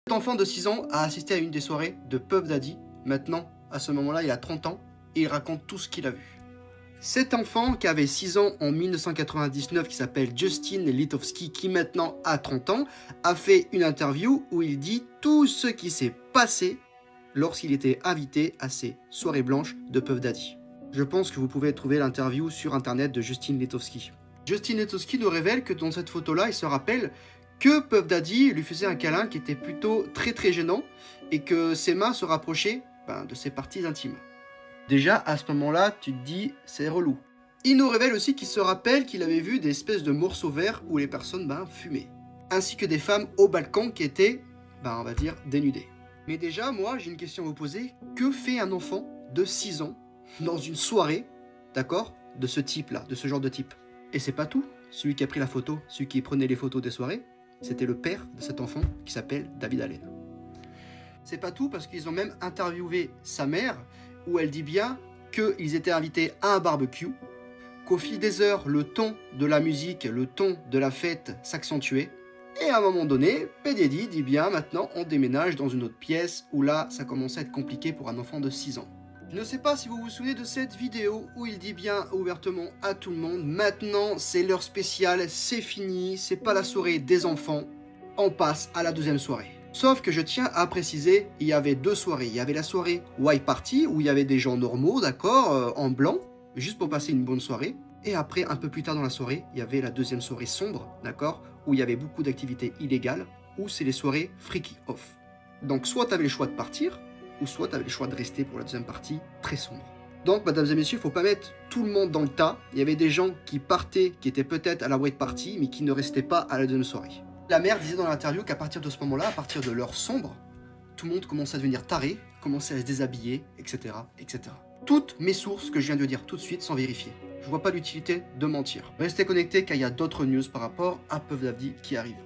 Cet enfant de 6 ans a assisté à une des soirées de Puff Daddy. Maintenant, à ce moment-là, il a 30 ans et il raconte tout ce qu'il a vu. Cet enfant qui avait 6 ans en 1999, qui s'appelle Justin Litowski, qui maintenant a 30 ans, a fait une interview où il dit tout ce qui s'est passé lorsqu'il était invité à ces soirées blanches de Puff Daddy. Je pense que vous pouvez trouver l'interview sur internet de Justin Litowski. Justin Litowski nous révèle que dans cette photo-là, il se rappelle que Puff Daddy lui faisait un câlin qui était plutôt très gênant et que ses mains se rapprochaient de ses parties intimes. Déjà, à ce moment-là, tu te dis, c'est relou. Il nous révèle aussi qu'il se rappelle qu'il avait vu des espèces de morceaux verts où les personnes fumaient. Ainsi que des femmes au balcon qui étaient, on va dire, dénudées. Mais déjà, moi, j'ai une question à vous poser. Que fait un enfant de 6 ans dans une soirée, d'accord, de ce type-là, de ce genre de type? Et c'est pas tout. Celui qui a pris la photo, celui qui prenait les photos des soirées, c'était le père de cet enfant qui s'appelle David Allen. C'est pas tout parce qu'ils ont même interviewé sa mère où elle dit bien qu'ils étaient invités à un barbecue, qu'au fil des heures, le ton de la musique, le ton de la fête s'accentuait. Et à un moment donné, P. Diddy dit bien maintenant on déménage dans une autre pièce où là ça commençait à être compliqué pour un enfant de 6 ans. Je ne sais pas si vous vous souvenez de cette vidéo où il dit bien ouvertement à tout le monde maintenant c'est l'heure spéciale, c'est fini, c'est pas la soirée des enfants, on passe à la deuxième soirée. Sauf que je tiens à préciser, il y avait 2 soirées. Il y avait la soirée White Party, où il y avait des gens normaux, d'accord, en blanc, juste pour passer une bonne soirée. Et après, un peu plus tard dans la soirée, il y avait la deuxième soirée sombre, d'accord, où il y avait beaucoup d'activités illégales, où c'est les soirées freaky off. Donc soit tu avais le choix de partir, ou soit tu avais le choix de rester pour la deuxième partie, très sombre. Donc, mesdames et messieurs, il ne faut pas mettre tout le monde dans le tas. Il y avait des gens qui partaient, qui étaient peut-être à la White Party, mais qui ne restaient pas à la deuxième soirée. La mère disait dans l'interview qu'à partir de ce moment-là, à partir de l'heure sombre, tout le monde commençait à devenir taré, commençait à se déshabiller, etc., etc. Toutes mes sources que je viens de dire tout de suite sans vérifier. Je vois pas l'utilité de mentir. Restez connectés car il y a d'autres news par rapport à Puff Daddy qui arrivent.